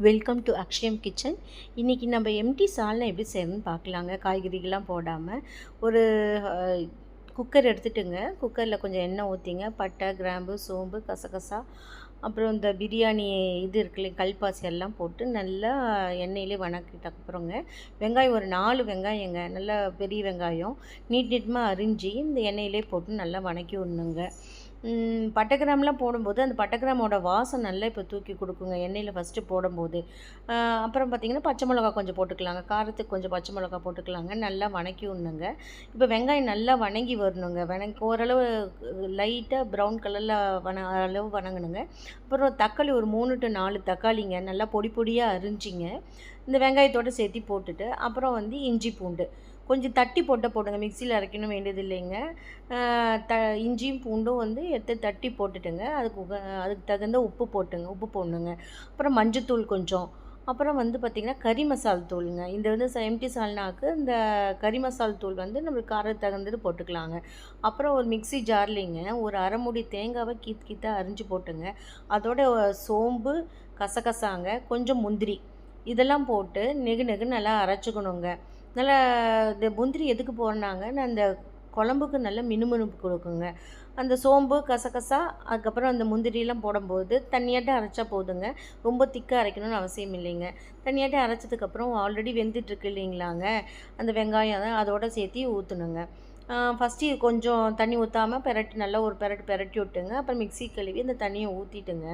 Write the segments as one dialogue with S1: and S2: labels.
S1: Welcome to Akshayam kitchen. இன்றைக்கி நம்ம empty சால்னா எப்படி செய்யணும்னு பார்க்கலாங்க. காய்கறிகள்லாம் போடாமல் ஒரு குக்கர் எடுத்துட்டுங்க. குக்கரில் கொஞ்சம் எண்ணெய் ஊற்றிங்க. பட்டை, கிராம்பு, சோம்பு, கசகசா, அப்புறம் இந்த பிரியாணி இது இருக்குல்ல கல்பாசி எல்லாம் போட்டு நல்லா எண்ணெயிலே வணக்கிட்ட அப்புறங்க வெங்காயம் ஒரு 4 வெங்காயங்க, நல்லா பெரிய வெங்காயம் நீட்டமாக அரிஞ்சு இந்த எண்ணெயிலே போட்டு நல்லா வணக்கி விடணுங்க. பட்டை கிராம்புலாம் போடும்போது அந்த பட்டை கிராம்போட வாசம் நல்லா இப்போ தூக்கி கொடுக்குங்க எண்ணெயில் ஃபஸ்ட்டு போடும்போது. அப்புறம் பார்த்திங்கன்னா பச்சை மிளகா கொஞ்சம் போட்டுக்கலாங்க, காரத்துக்கு கொஞ்சம் பச்சை மிளகா போட்டுக்கலாங்க. நல்லா வணக்கி விடணுங்க. இப்போ வெங்காயம் நல்லா வணங்கி வரணுங்க. ஓரளவு லைட்டாக ப்ரௌன் கலரில் அளவு வணங்கணுங்க. அப்புறம் தக்காளி ஒரு 3 to 4 தக்காளிங்க நல்லா பொடி பொடியாக அரிஞ்சிங்க இந்த வெங்காயத்தோடு சேர்த்து போட்டுட்டு, அப்புறம் இஞ்சி பூண்டு கொஞ்சம் தட்டி போடுங்க, மிக்சியில் அரைக்கணும் வேண்டியது இல்லைங்க. இஞ்சியும் பூண்டும் எடுத்து தட்டி போட்டுட்டுங்க. அதுக்கு தகுந்த உப்பு போடணுங்க. அப்புறம் மஞ்சத்தூள் கொஞ்சம், அப்புறம் பார்த்திங்கன்னா கறி மசால் தூளுங்க. இந்த எம்டி சால்னாக்கு இந்த கறி மசால் தூள் நம்மளுக்கு காரத்துக்கு தகுந்தது போட்டுக்கலாங்க. அப்புறம் ஒரு மிக்சி ஜார்லிங்க ஒரு அரை மூடி தேங்காவை கீத்தாக அரிஞ்சு போட்டுங்க. அதோட சோம்பு, கசகசாங்க, கொஞ்சம் முந்திரி இதெல்லாம் போட்டு நெகு நல்லா அரைச்சிக்கணுங்க. நல்லா இந்த முந்திரி எதுக்கு போடுறாங்கன்னா அந்த குழம்புக்கு நல்ல மினுமினுப்பு கொடுக்குங்க. அந்த சோம்பு, கசகசா, அதுக்கப்புறம் அந்த முந்திரியெல்லாம் போடும்போது தண்ணியாட்டம் அரைச்சா போதுங்க. ரொம்ப திக்காக அரைக்கணும்னு அவசியம் இல்லைங்க. தண்ணியாட்டம் அரைச்சதுக்கப்புறம் ஆல்ரெடி வெந்துட்டுருக்கு இல்லைங்களாங்க, அந்த வெங்காயம் அதோடு சேர்த்து ஊற்றணுங்க. ஃபஸ்ட்டு கொஞ்சம் தண்ணி ஊற்றாமல் நல்லா ஒரு பெரட்டி விட்டுங்க. அப்புறம் மிக்ஸி கழுவி அந்த தண்ணியை ஊற்றிட்டுங்க.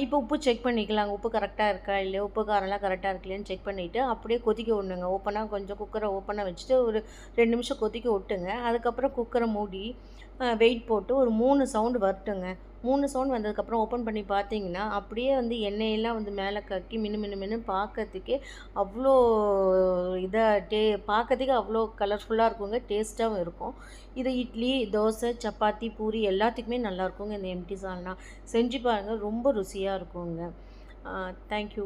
S1: இப்போ உப்பு செக் பண்ணிக்கலாங்க. உப்பு கரெக்டாக இருக்கா இல்லையா, உப்பு காரம்லாம் கரெக்டாக இருக்கலையான்னு செக் பண்ணிவிட்டு அப்படியே கொதிக்க விடணுங்க. கொஞ்சம் குக்கரை ஓப்பனாக வச்சுட்டு ஒரு 2 நிமிஷம் கொதிக்க விட்டுங்க. அதுக்கப்புறம் குக்கரை மூடி வெயிட் போட்டு ஒரு 3 சவுண்டு வரட்டுங்க. 3 சவுண்ட் வந்ததுக்கப்புறம் ஓப்பன் பண்ணி பார்த்தீங்கன்னா அப்படியே எண்ணெயெல்லாம் மேலே கக்கி மின்னு பார்க்கறதுக்கே அவ்வளோ பார்க்கறதுக்கு அவ்வளோ கலர்ஃபுல்லாக இருக்குங்க. டேஸ்ட்டாகவும் இருக்கும். இது இட்லி, தோசை, சப்பாத்தி, பூரி எல்லாத்துக்குமே நல்லாயிருக்குங்க. இந்த எம்டி சால்னா செஞ்சு பாருங்கள், ரொம்ப ருசியாக இருக்குங்க. தேங்க்யூ.